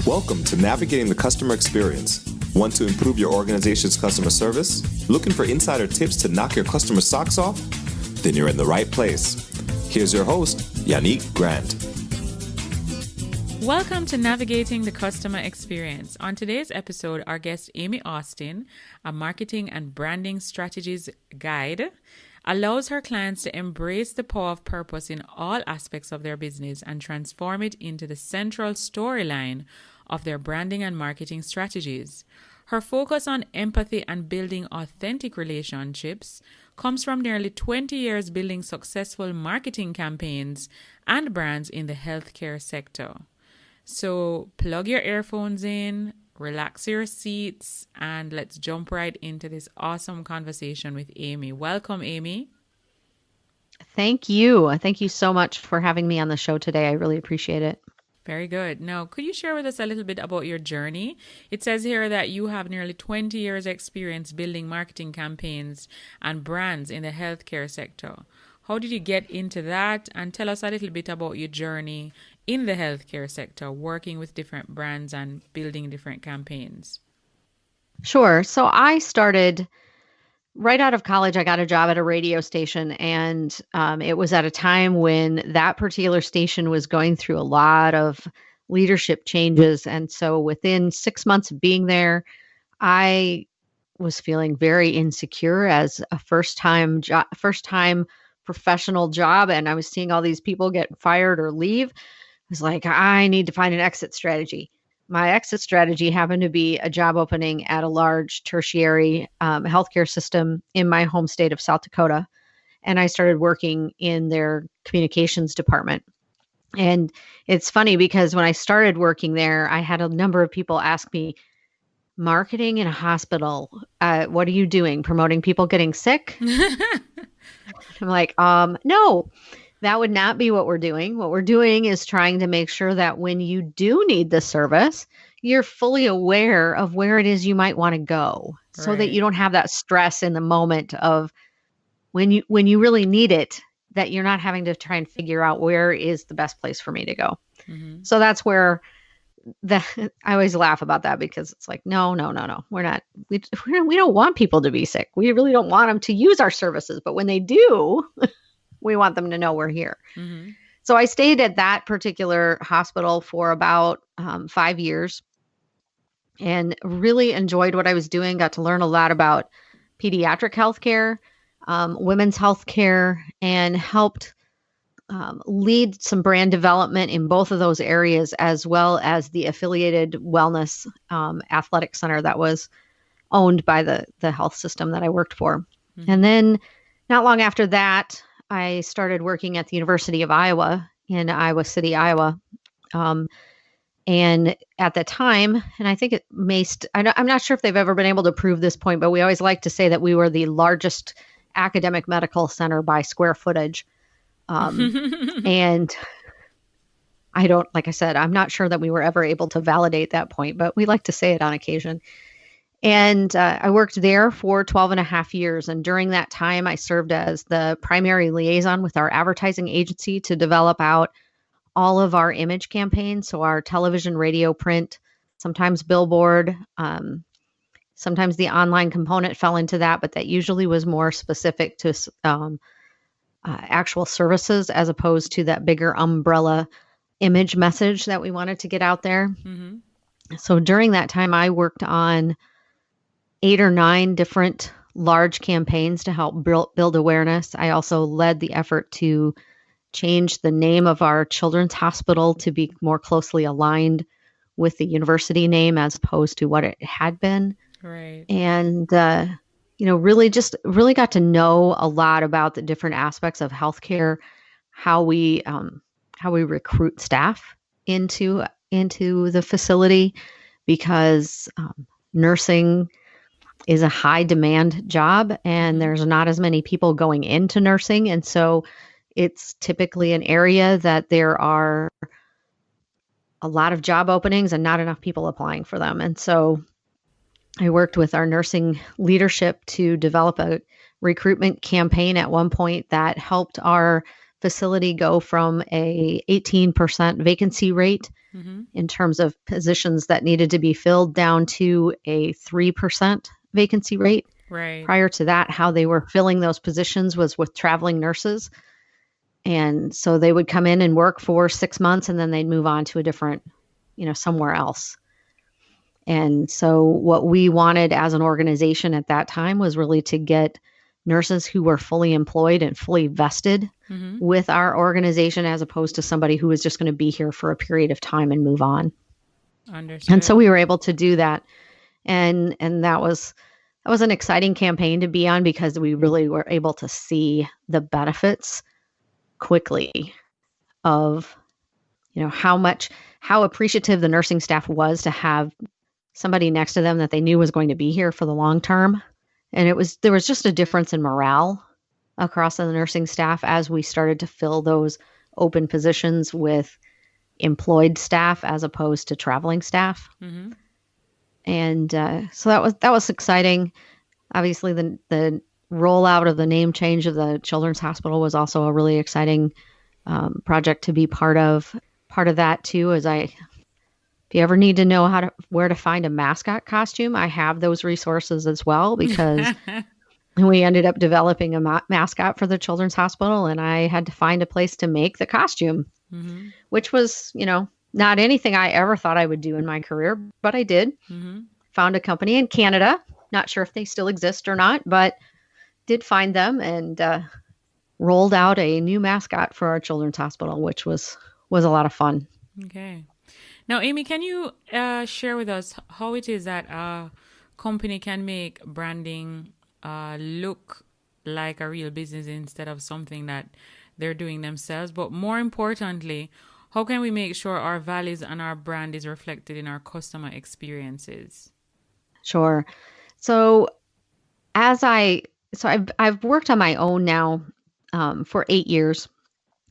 Welcome to Navigating the Customer Experience. Want to improve your organization's customer service? Looking for insider tips to knock your customer socks off? Then you're in the right place. Here's your host, Yannick Grant. Welcome to Navigating the Customer Experience. On today's episode, our guest Amy Austin, a marketing and branding strategies guide, allows her clients to embrace the power of purpose in all aspects of their business and transform it into the central storyline of their branding and marketing strategies. Her focus on empathy and building authentic relationships comes from nearly 20 years building successful marketing campaigns and brands in the healthcare sector. So plug your earphones in, relax your seats, and let's jump right into this awesome conversation with Amy. Welcome, Amy. Thank you. Thank you so much for having me on the show today. I really appreciate it. Very good. Now, could you share with us a little bit about your journey? It says here that you have nearly 20 years experience building marketing campaigns and brands in the healthcare sector. How did you get into that? And tell us a little bit about your journey in the healthcare sector, working with different brands and building different campaigns. Sure. So I started right out of college. I got a job at a radio station, and it was at a time when that particular station was going through a lot of leadership changes. And so within 6 months of being there, I was feeling very insecure as a first-time professional job, and I was seeing all these people get fired or leave. I was like, I need to find an exit strategy. My exit strategy happened to be a job opening at a large tertiary healthcare system in my home state of South Dakota. And I started working in their communications department. And it's funny because when I started working there, I had a number of people ask me, marketing in a hospital, what are you doing? Promoting people getting sick? I'm like, no. That would not be what we're doing. What we're doing is trying to make sure that when you do need the service, you're fully aware of where it is you might want to go, so that you don't have that stress in the moment of when you really need it, that you're not having to try and figure out where is the best place for me to go. Mm-hmm. So that's where I always laugh about that, because it's like, no. We're not, we don't want people to be sick. We really don't want them to use our services. But when they do, we want them to know we're here. Mm-hmm. So I stayed at that particular hospital for about 5 years and really enjoyed what I was doing. Got to learn a lot about pediatric healthcare, women's healthcare, and helped lead some brand development in both of those areas, as well as the affiliated wellness athletic center that was owned by the health system that I worked for. Mm-hmm. And then not long after that, I started working at the University of Iowa in Iowa City, Iowa. And at the time, and I think I'm not sure if they've ever been able to prove this point, but we always like to say that we were the largest academic medical center by square footage. And like I said, I'm not sure that we were ever able to validate that point, but we like to say it on occasion. And I worked there for 12 and a half years. And during that time, I served as the primary liaison with our advertising agency to develop out all of our image campaigns. So our television, radio, print, sometimes billboard, sometimes the online component fell into that, but that usually was more specific to actual services, as opposed to that bigger umbrella image message that we wanted to get out there. Mm-hmm. So during that time, I worked on 8 or 9 different large campaigns to help build awareness. I also led the effort to change the name of our children's hospital to be more closely aligned with the university name as opposed to what it had been. Right. And, really got to know a lot about the different aspects of healthcare, how we recruit staff into the facility, because nursing is a high demand job and there's not as many people going into nursing. And so it's typically an area that there are a lot of job openings and not enough people applying for them. And so I worked with our nursing leadership to develop a recruitment campaign at one point that helped our facility go from a 18% vacancy rate in terms of positions that needed to be filled, down to a 3% vacancy rate. Right. Prior to that, how they were filling those positions was with traveling nurses. And so they would come in and work for 6 months, and then they'd move on to a different, somewhere else. And so what we wanted as an organization at that time was really to get nurses who were fully employed and fully vested with our organization, as opposed to somebody who was just going to be here for a period of time and move on. Understood. And so we were able to do that. And that was an exciting campaign to be on, because we really were able to see the benefits quickly of, how appreciative the nursing staff was to have somebody next to them that they knew was going to be here for the long term. And there was just a difference in morale across the nursing staff as we started to fill those open positions with employed staff as opposed to traveling staff. And so that was exciting. Obviously, the rollout of the name change of the Children's Hospital was also a really exciting project to be part of. Part of that too is if you ever need to know where to find a mascot costume, I have those resources as well, because we ended up developing a mascot for the Children's Hospital, and I had to find a place to make the costume, which was, not anything I ever thought I would do in my career, but I did. Found a company in Canada. Not sure if they still exist or not, but did find them, and rolled out a new mascot for our Children's Hospital, which was a lot of fun. Okay. Now, Amy, can you share with us how it is that a company can make branding look like a real business instead of something that they're doing themselves? But more importantly, how can we make sure our values and our brand is reflected in our customer experiences? Sure. So I've worked on my own now for 8 years.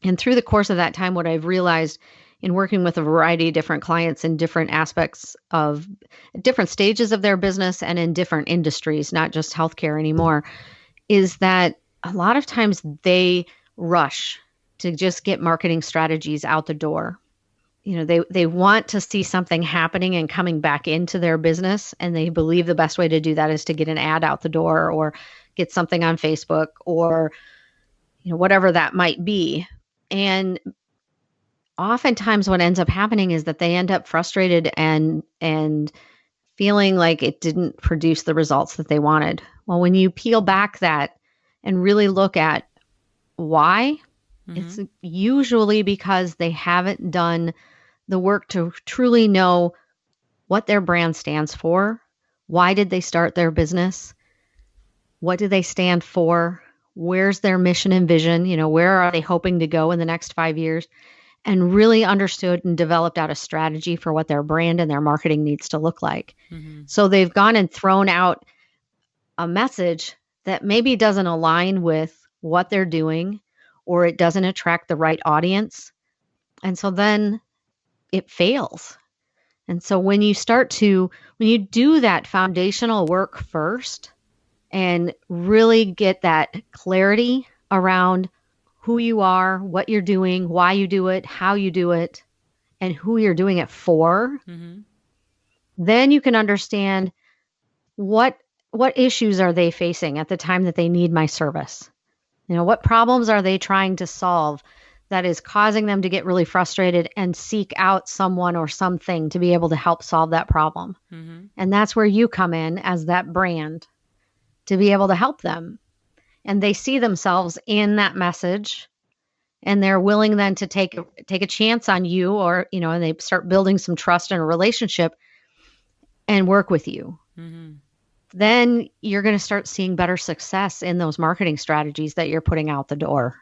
And through the course of that time, what I've realized in working with a variety of different clients in different aspects of different stages of their business and in different industries, not just healthcare anymore, is that a lot of times they rush to just get marketing strategies out the door. They want to see something happening and coming back into their business, and they believe the best way to do that is to get an ad out the door or get something on Facebook or whatever that might be. And oftentimes what ends up happening is that they end up frustrated and feeling like it didn't produce the results that they wanted. Well, when you peel back that and really look at why, it's usually because they haven't done the work to truly know what their brand stands for. Why did they start their business? What do they stand for? Where's their mission and vision? Where are they hoping to go in the next 5 years? And really understood and developed out a strategy for what their brand and their marketing needs to look like. So they've gone and thrown out a message that maybe doesn't align with what they're doing, or it doesn't attract the right audience. And so then it fails. And so when you do that foundational work first and really get that clarity around who you are, what you're doing, why you do it, how you do it, and who you're doing it for, then you can understand what issues are they facing at the time that they need my service. What problems are they trying to solve that is causing them to get really frustrated and seek out someone or something to be able to help solve that problem. And that's where you come in as that brand to be able to help them. And they see themselves in that message, and they're willing then to take a chance on you, or, and they start building some trust in a relationship and work with you. Then you're going to start seeing better success in those marketing strategies that you're putting out the door,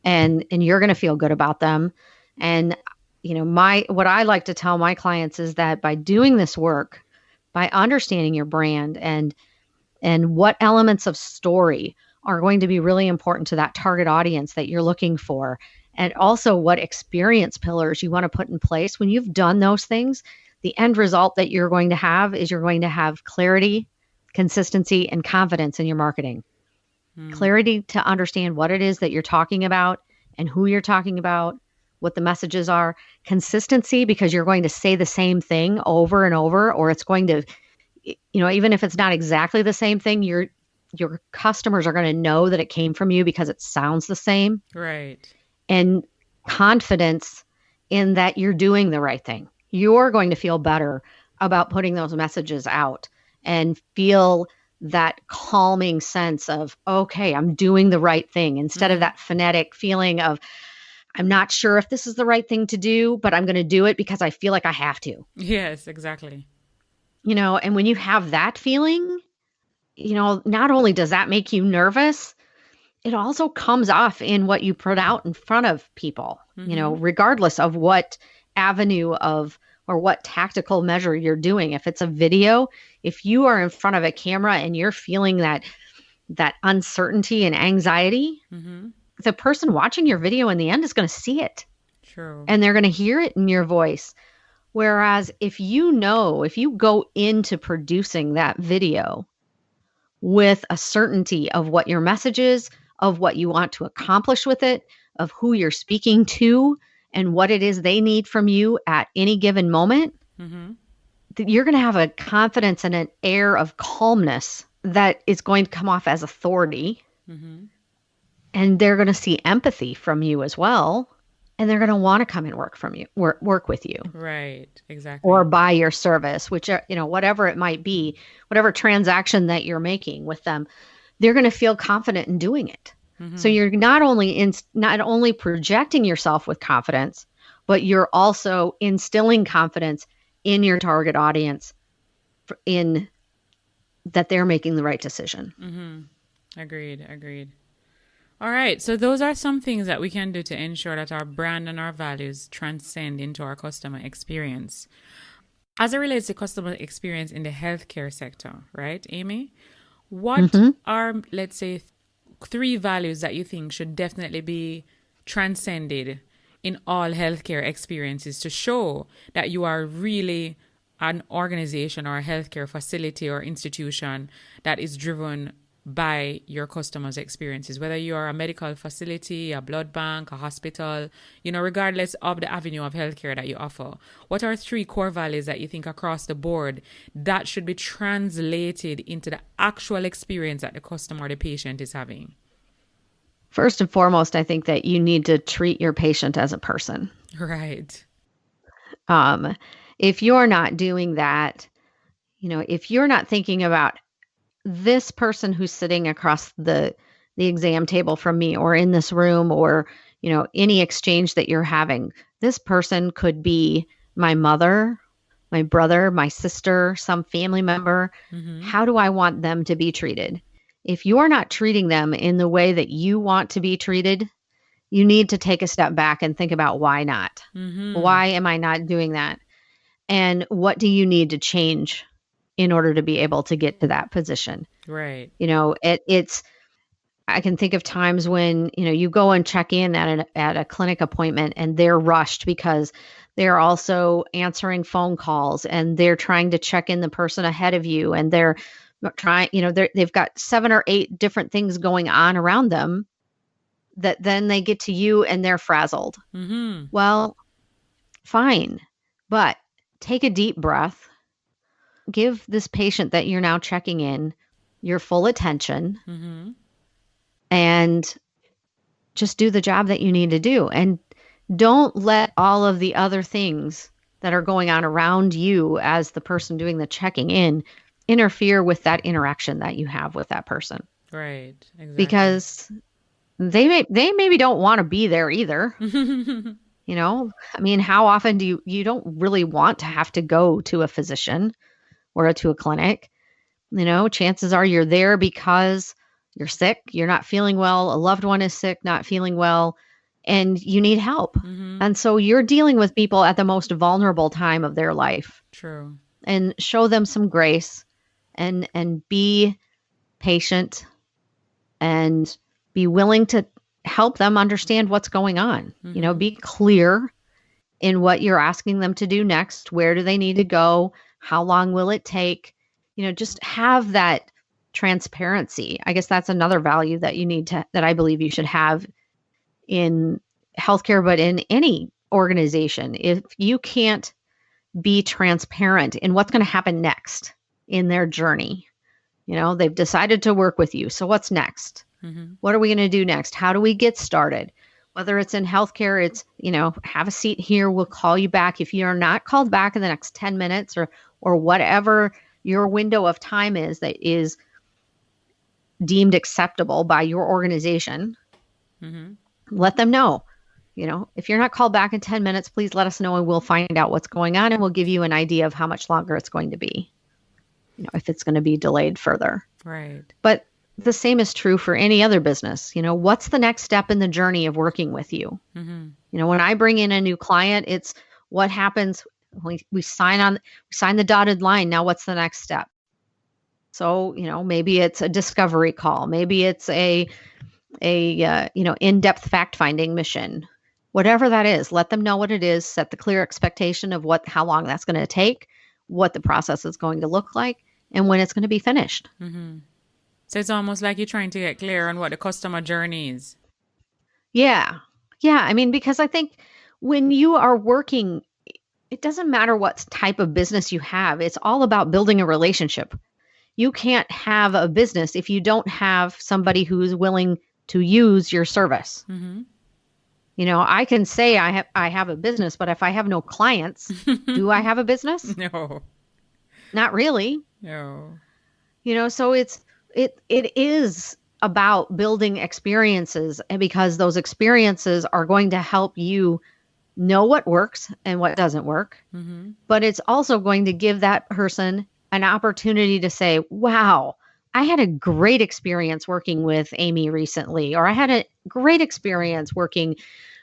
and you're going to feel good about them. And, what I like to tell my clients is that by doing this work, by understanding your brand and what elements of story are going to be really important to that target audience that you're looking for, and also what experience pillars you want to put in place. When you've done those things, the end result that you're going to have is you're going to have clarity, consistency, and confidence in your marketing. Clarity to understand what it is that you're talking about and who you're talking about, what the messages are, consistency, because you're going to say the same thing over and over, or it's going to, even if it's not exactly the same thing, your customers are going to know that it came from you because it sounds the same. Right. And confidence in that you're doing the right thing. You're going to feel better about putting those messages out and feel that calming sense of, okay, I'm doing the right thing, instead of that phonetic feeling of, I'm not sure if this is the right thing to do, but I'm going to do it because I feel like I have to. Yes, exactly. And when you have that feeling, not only does that make you nervous, it also comes off in what you put out in front of people, regardless of what avenue of or what tactical measure you're doing. If it's a video, if you are in front of a camera and you're feeling that uncertainty and anxiety, the person watching your video in the end is going to see it. True. And they're going to hear it in your voice. Whereas if you go into producing that video with a certainty of what your message is, of what you want to accomplish with it, of who you're speaking to, and what it is they need from you at any given moment, you're going to have a confidence and an air of calmness that is going to come off as authority. And they're going to see empathy from you as well. And they're going to want to come and work with you. Right, exactly. Or buy your service, which, whatever it might be, whatever transaction that you're making with them, they're going to feel confident in doing it. So you're not only projecting yourself with confidence, but you're also instilling confidence in your target audience in that they're making the right decision. Agreed. All right. So those are some things that we can do to ensure that our brand and our values transcend into our customer experience. As it relates to customer experience in the healthcare sector, right, Amy? What are, let's say, 3 values that you think should definitely be transcended in all healthcare experiences to show that you are really an organization or a healthcare facility or institution that is driven by your customers' experiences, whether you are a medical facility, a blood bank, a hospital, regardless of the avenue of healthcare that you offer? What are 3 core values that you think across the board that should be translated into the actual experience that the customer or the patient is having? First and foremost, I think that you need to treat your patient as a person. Right. If you're not doing that, if you're not thinking about this person who's sitting across the exam table from me, or in this room, or, any exchange that you're having, this person could be my mother, my brother, my sister, some family member. How do I want them to be treated? If you're not treating them in the way that you want to be treated, you need to take a step back and think about why not. Why am I not doing that? And what do you need to change in order to be able to get to that position? Right. I can think of times when, you go and check in at a clinic appointment and they're rushed because they're also answering phone calls and they're trying to check in the person ahead of you, and they're trying, they've got 7 or 8 different things going on around them, that then they get to you and they're frazzled. Well, fine, but take a deep breath. Give this patient that you're now checking in your full attention, and just do the job that you need to do. And don't let all of the other things that are going on around you as the person doing the checking in interfere with that interaction that you have with that person. Right. Exactly. Because they maybe don't want to be there either. How often do you don't really want to have to go to a physician or to a clinic? Chances are you're there because you're sick, you're not feeling well, a loved one is sick, not feeling well, and you need help. And so you're dealing with people at the most vulnerable time of their life. True. And show them some grace, and be patient, and be willing to help them understand what's going on. Be clear in what you're asking them to do next. Where do they need to go? How long will it take? Just have that transparency. I guess that's another value that that I believe you should have in healthcare, but in any organization, if you can't be transparent in what's going to happen next in their journey, they've decided to work with you. So what's next? What are we going to do next? How do we get started? Whether it's in healthcare, it's, have a seat here. We'll call you back. If you're not called back in the next 10 minutes or whatever your window of time is that is deemed acceptable by your organization, let them know. If you're not called back in 10 minutes, please let us know and we'll find out what's going on and we'll give you an idea of how much longer it's going to be, if it's going to be delayed further. Right. But the same is true for any other business. What's the next step in the journey of working with you? When I bring in a new client, it's what happens when we sign the dotted line. Now, what's the next step? So, maybe it's a discovery call. Maybe it's a in-depth fact-finding mission. Whatever that is, let them know what it is, set the clear expectation of how long that's going to take, what the process is going to look like, and when it's going to be finished. So it's almost like you're trying to get clear on what the customer journey is. Yeah. I mean, because I think when you are working, it doesn't matter what type of business you have. It's all about building a relationship. You can't have a business if you don't have somebody who's willing to use your service. I can say I have a business, but if I have no clients, do I have a business? No. Not really. No. So it is about building experiences, and because those experiences are going to help you know what works and what doesn't work. But it's also going to give that person an opportunity to say, wow, I had a great experience working with Amy recently, or I had a great experience working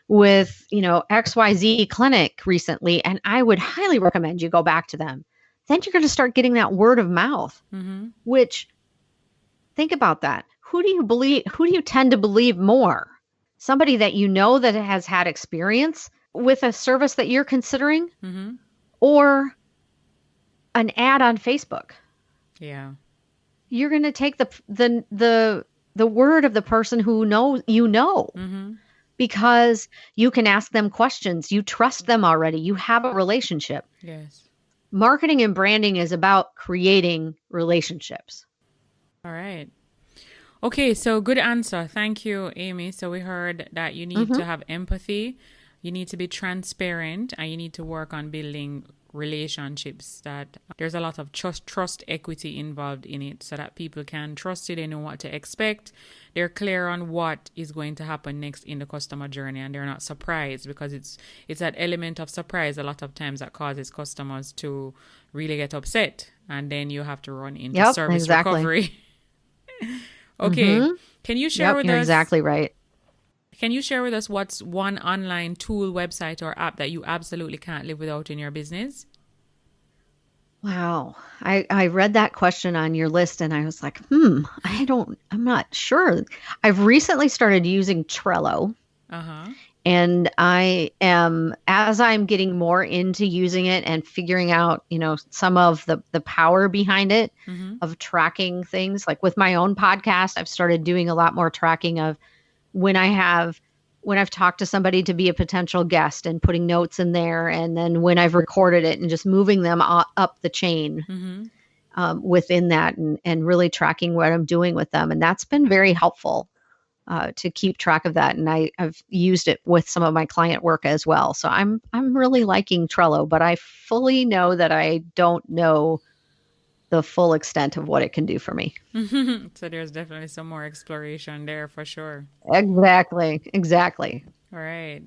with, XYZ clinic recently, and I would highly recommend you go back to them. Then you're going to start getting that word of mouth, which, think about that. Who do you tend to believe more? Somebody that that has had experience with a service that you're considering, or an ad on Facebook? Yeah. You're going to take the word of the person who knows, because you can ask them questions. You trust them already. You have a relationship. Yes. Marketing and branding is about creating relationships. All right. Okay, so good answer. Thank you, Amy. So we heard that you need to have empathy, you need to be transparent, and you need to work on building relationships that there's a lot of trust equity involved in it, so that people can trust you. They know what to expect. They're clear on what is going to happen next in the customer journey, and they're not surprised, because it's that element of surprise a lot of times that causes customers to really get upset, and then you have to run into service recovery. Okay. Can you share with us? You're exactly right. Can you share with us what's one online tool, website, or app that you absolutely can't live without in your business? Wow. I read that question on your list and I was like, I'm not sure. I've recently started using Trello. And as I'm getting more into using it and figuring out, some of the power behind it, of tracking things, like with my own podcast, I've started doing a lot more tracking of when I've talked to somebody to be a potential guest and putting notes in there, and then when I've recorded it and just moving them up the chain within that, and really tracking what I'm doing with them. And that's been very helpful to keep track of that. And I've used it with some of my client work as well. So I'm really liking Trello, but I fully know that I don't know the full extent of what it can do for me. So there's definitely some more exploration there for sure. Exactly. All right.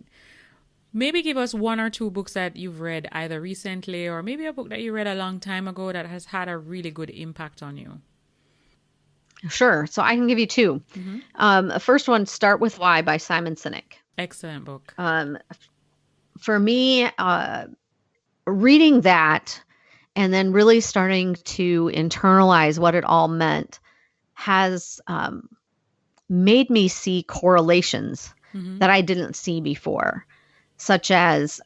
Maybe give us one or two books that you've read either recently, or maybe a book that you read a long time ago that has had a really good impact on you. Sure. So I can give you two. The first one, Start With Why by Simon Sinek. Excellent book. For me, reading that and then really starting to internalize what it all meant has made me see correlations that I didn't see before, such as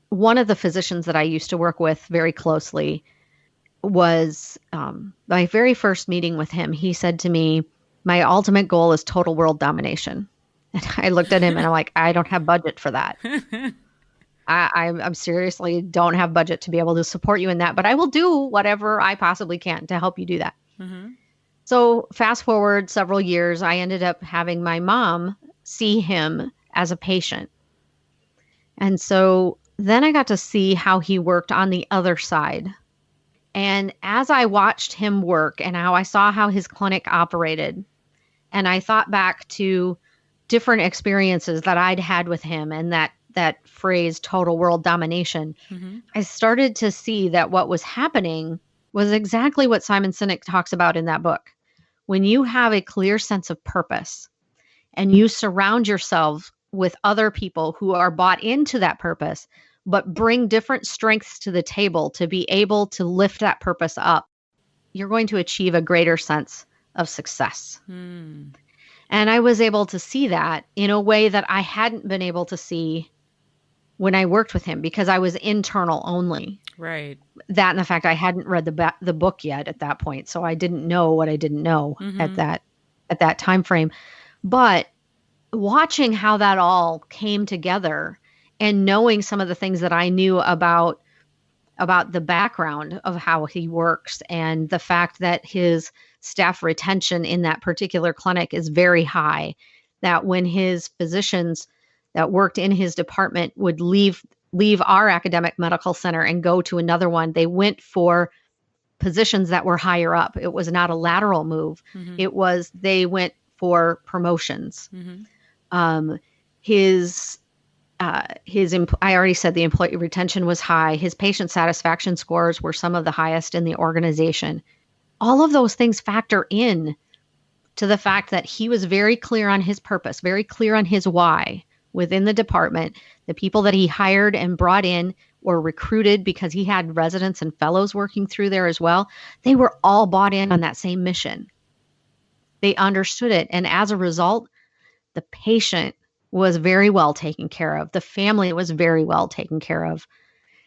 one of the physicians that I used to work with very closely was my very first meeting with him. He said to me, my ultimate goal is total world domination. And I looked at him and I'm like, I don't have budget for that. I'm seriously don't have budget to be able to support you in that, but I will do whatever I possibly can to help you do that. Mm-hmm. So fast forward several years, I ended up having my mom see him as a patient. And so then I got to see how he worked on the other side. And as I watched him work and how I saw how his clinic operated, and I thought back to different experiences that I'd had with him and that phrase total world domination, Mm-hmm. I started to see that what was happening was exactly what Simon Sinek talks about in that book. When you have a clear sense of purpose and you surround yourself with other people who are bought into that purpose, but bring different strengths to the table to be able to lift that purpose up, you're going to achieve a greater sense of success. Mm. And I was able to see that in a way that I hadn't been able to see when I worked with him because I was internal only. Right. That and the fact I hadn't read the book yet at that point, so I didn't know what I didn't know at that time frame. But watching how that all came together and knowing some of the things that I knew about the background of how he works and the fact that his staff retention in that particular clinic is very high, that when his physicians that worked in his department would leave our academic medical center and go to another one, they went for positions that were higher up. It was not a lateral move. Mm-hmm. It was they went for promotions. Mm-hmm. I already said the employee retention was high. His patient satisfaction scores were some of the highest in the organization. All of those things factor in to the fact that he was very clear on his purpose, very clear on his why within the department. The people that he hired and brought in or recruited, because he had residents and fellows working through there as well, they were all bought in on that same mission. They understood it. And as a result, the patient was very well taken care of. The family was very well taken care of.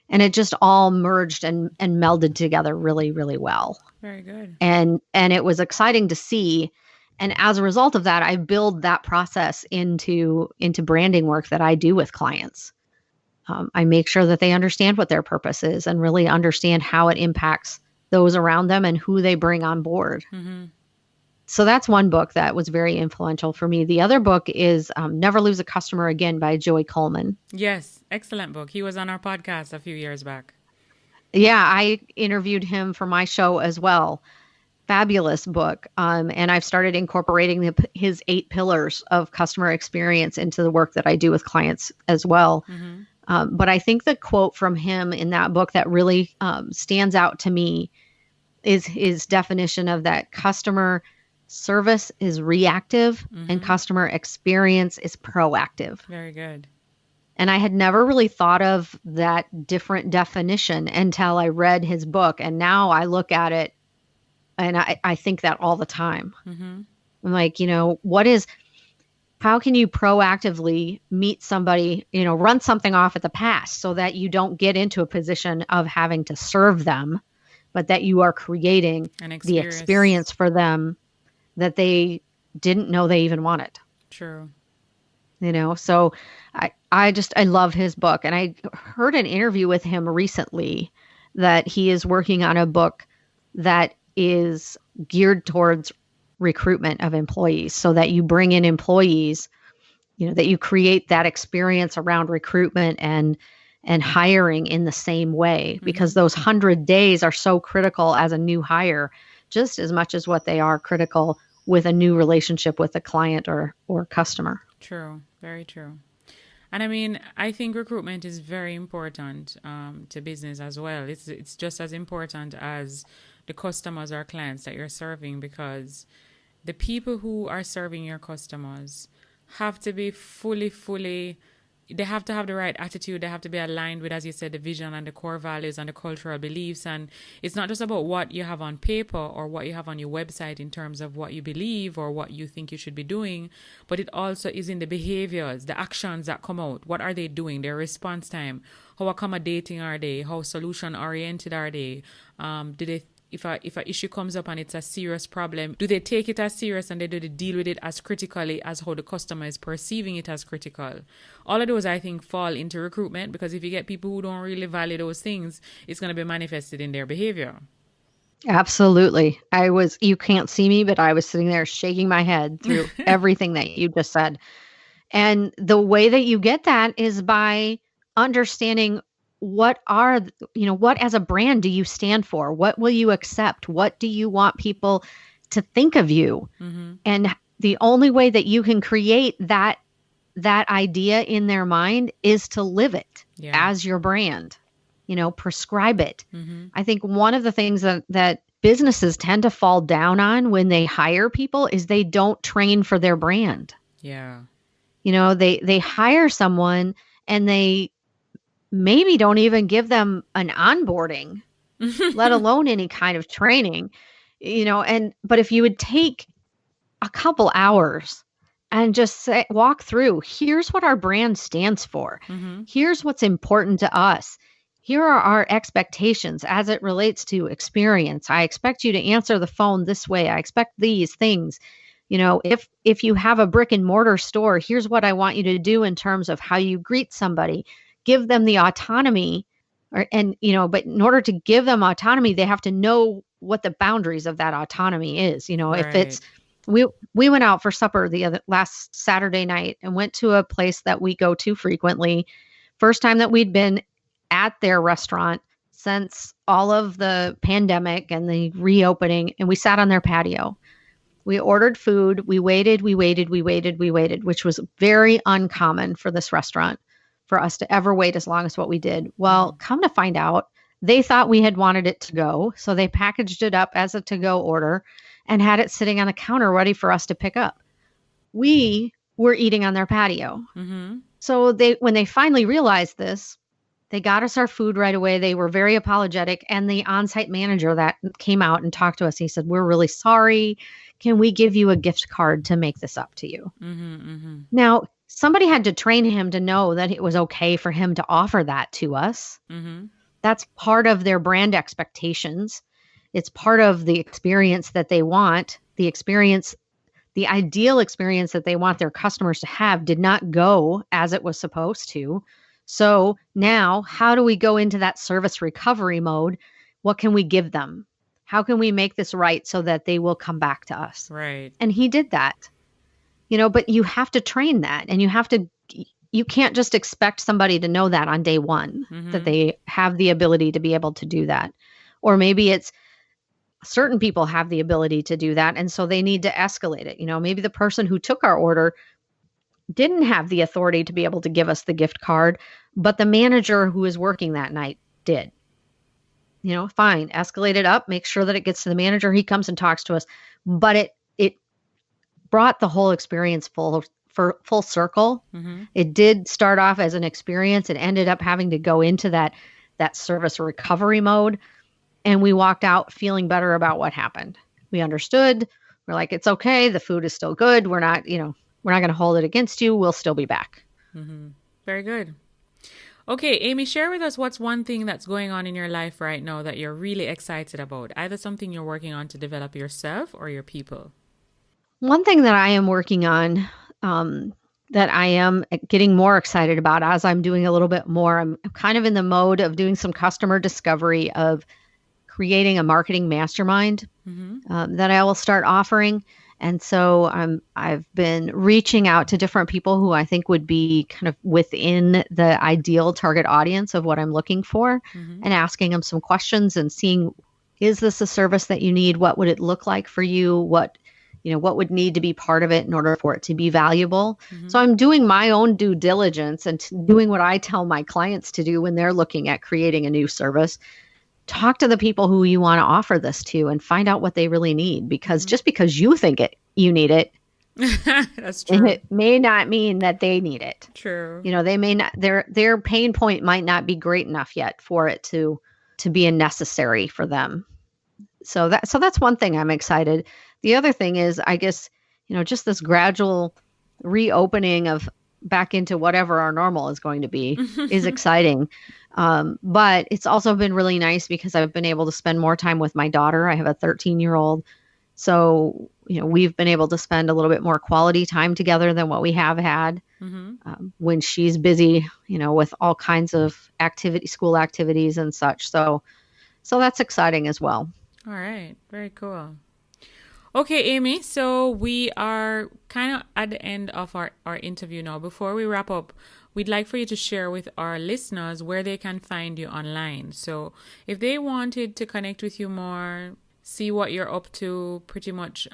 And it just all merged and melded together really, really well. Very good. And it was exciting to see. And as a result of that, I build that process into branding work that I do with clients. I make sure that they understand what their purpose is and really understand how it impacts those around them and who they bring on board. Mm-hmm. So that's one book that was very influential for me. The other book is Never Lose a Customer Again by Joey Coleman. Yes, excellent book. He was on our podcast a few years back. Yeah, I interviewed him for my show as well. Fabulous book. And I've started incorporating his 8 pillars of customer experience into the work that I do with clients as well. Mm-hmm. But I think the quote from him in that book that really stands out to me is his definition of that customer service is reactive and customer experience is proactive. Very good. And I had never really thought of that different definition until I read his book. And now I look at it and I think that all the time. Mm-hmm. I'm like, how can you proactively meet somebody, run something off at the pass so that you don't get into a position of having to serve them, but that you are creating the experience for them that they didn't know they even wanted. True. So I love his book. And I heard an interview with him recently that he is working on a book that is geared towards recruitment of employees so that you bring in employees, that you create that experience around recruitment and hiring in the same way, because those 100 days are so critical as a new hire, just as much as what they are critical with a new relationship with a client or customer. True. Very true. And I mean, I think recruitment is very important to business as well. It's just as important as the customers or clients that you're serving, because the people who are serving your customers have to be fully, they have to have the right attitude. They have to be aligned with, as you said, the vision and the core values and the cultural beliefs. And it's not just about what you have on paper or what you have on your website in terms of what you believe or what you think you should be doing, but it also is in the behaviors, the actions that come out. What are they doing? Their response time. How accommodating are they? How solution oriented are they? Do they if a issue comes up and it's a serious problem, do they take it as serious and do they deal with it as critically as how the customer is perceiving it as critical? All of those, I think, fall into recruitment, because if you get people who don't really value those things, it's going to be manifested in their behavior. Absolutely. You can't see me, but I was sitting there shaking my head through everything that you just said. And the way that you get that is by understanding what as a brand do you stand for? What will you accept? What do you want people to think of you? Mm-hmm. And the only way that you can create that idea in their mind is to live it as your brand, prescribe it. Mm-hmm. I think one of the things that businesses tend to fall down on when they hire people is they don't train for their brand. Yeah. They hire someone and they maybe don't even give them an onboarding, let alone any kind of training, but if you would take a couple hours and just walk through, here's what our brand stands for. Mm-hmm. Here's what's important to us. Here are our expectations as it relates to experience. I expect you to answer the phone this way. I expect these things. If you have a brick and mortar store, here's what I want you to do in terms of how you greet somebody. Give them the autonomy, but in order to give them autonomy, they have to know what the boundaries of that autonomy is. Right. If it's, we went out for supper last Saturday night and went to a place that we go to frequently. First time that we'd been at their restaurant since all of the pandemic and the reopening, and we sat on their patio. We ordered food. We waited, which was very uncommon for this restaurant, for us to ever wait as long as what we did. Well, come to find out, they thought we had wanted it to go. So they packaged it up as a to-go order and had it sitting on the counter ready for us to pick up. We were eating on their patio. Mm-hmm. So when they finally realized this, they got us our food right away. They were very apologetic. And the on-site manager that came out and talked to us, he said, "We're really sorry. Can we give you a gift card to make this up to you?" Mm-hmm. Mm-hmm. Now, somebody had to train him to know that it was okay for him to offer that to us. Mm-hmm. That's part of their brand expectations. It's part of the experience that they want. The ideal experience that they want their customers to have did not go as it was supposed to. So now, how do we go into that service recovery mode? What can we give them? How can we make this right so that they will come back to us? Right. And he did that. But you have to train that, and you can't just expect somebody to know that on day one, Mm-hmm. that they have the ability to be able to do that. Or maybe it's certain people have the ability to do that, and so they need to escalate it. Maybe the person who took our order didn't have the authority to be able to give us the gift card, but the manager who was working that night did. Fine, escalate it up, make sure that it gets to the manager. He comes and talks to us, but it brought the whole experience full circle. Mm-hmm. It did start off as an experience. It ended up having to go into that service recovery mode. And we walked out feeling better about what happened. We understood. We're like, it's okay. The food is still good. We're not going to hold it against you. We'll still be back. Mm-hmm. Very good. Okay, Amy, share with us what's one thing that's going on in your life right now that you're really excited about, either something you're working on to develop yourself or your people. One thing that I am working on that I am getting more excited about as I'm doing a little bit more, I'm kind of in the mode of doing some customer discovery, of creating a marketing mastermind that I will start offering. And so I've been reaching out to different people who I think would be kind of within the ideal target audience of what I'm looking for, and asking them some questions and seeing, is this a service that you need? What would it look like for you? What would need to be part of it in order for it to be valuable? So I'm doing my own due diligence and doing what I tell my clients to do when they're looking at creating a new service. Talk to the people who you want to offer this to and find out what they really need, because just because you think you need it, that's true. It may not mean that they need it. True. They may not, their pain point might not be great enough yet for it to be a necessary for them. So that's one thing I'm excited. The other thing is, I guess, just this gradual reopening of back into whatever our normal is going to be is exciting. But it's also been really nice because I've been able to spend more time with my daughter. I have a 13-year-old. So, we've been able to spend a little bit more quality time together than what we have had when she's busy, with all kinds of school activities and such. So that's exciting as well. All right. Very cool. Okay, Amy, so we are kind of at the end of our interview now. Before we wrap up, we'd like for you to share with our listeners where they can find you online. So if they wanted to connect with you more, see what you're up to, pretty much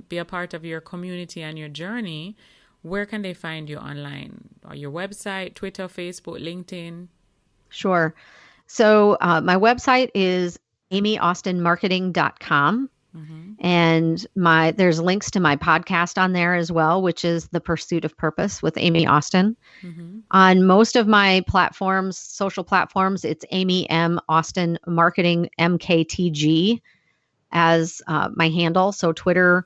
be a part of your community and your journey, where can they find you online? Or your website, Twitter, Facebook, LinkedIn? Sure. So my website is amyaustinmarketing.com. And there's links to my podcast on there as well, which is The Pursuit of Purpose with Amy Austin. On most of my platforms, social platforms, it's Amy M. Austin Marketing MKTG as my handle. So Twitter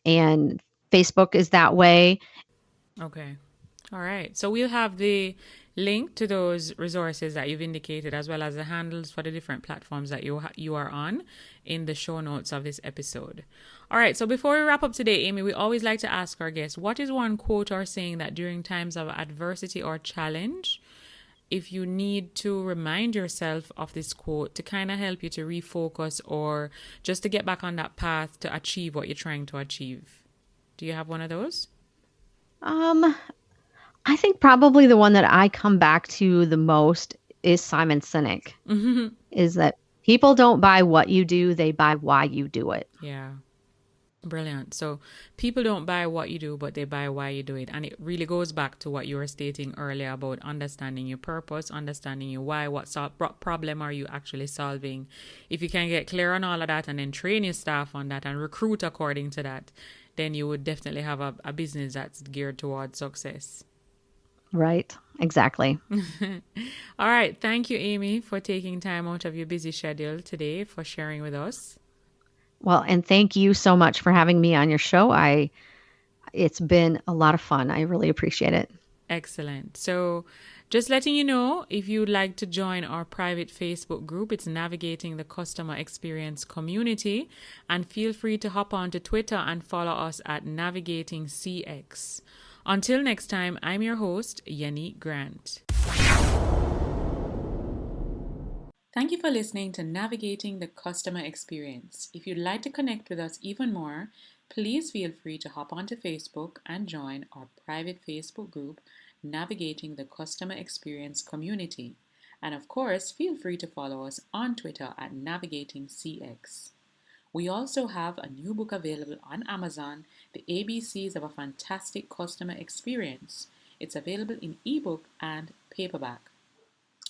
and Facebook is that way. Okay. All right. So we'll have the link to those resources that you've indicated, as well as the handles for the different platforms that you are on, in the show notes of this episode. All right. So before we wrap up today, Amy, we always like to ask our guests, what is one quote or saying that during times of adversity or challenge, if you need to remind yourself of this quote to kind of help you to refocus or just to get back on that path to achieve what you're trying to achieve? Do you have one of those? I think probably the one that I come back to the most is Simon Sinek, is that people don't buy what you do, they buy why you do it. Yeah. Brilliant. So people don't buy what you do, but they buy why you do it. And it really goes back to what you were stating earlier about understanding your purpose, understanding your why, what problem are you actually solving. If you can get clear on all of that and then train your staff on that and recruit according to that, then you would definitely have a business that's geared towards success. Right. Exactly. All right. Thank you, Amy, for taking time out of your busy schedule today for sharing with us. Well, and thank you so much for having me on your show. It's been a lot of fun. I really appreciate it. Excellent. So just letting you know, if you'd like to join our private Facebook group, it's Navigating the Customer Experience Community. And feel free to hop on to Twitter and follow us at Navigating CX. Until next time, I'm your host, Yannick Grant. Thank you for listening to Navigating the Customer Experience. If you'd like to connect with us even more, please feel free to hop onto Facebook and join our private Facebook group, Navigating the Customer Experience Community. And of course, feel free to follow us on Twitter at Navigating CX. We also have a new book available on Amazon, The ABCs of a Fantastic Customer Experience. It's available in ebook and paperback.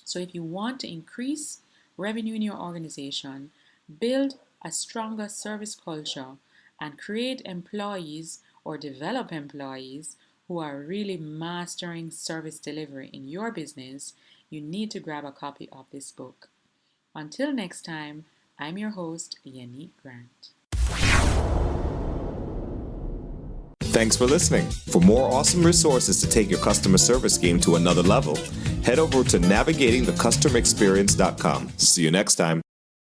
So if you want to increase revenue in your organization, build a stronger service culture, and create employees or develop employees who are really mastering service delivery in your business, you need to grab a copy of this book. Until next time, I'm your host, Yannick Grant. Thanks for listening. For more awesome resources to take your customer service game to another level, head over to navigatingthecustomerexperience.com. See you next time.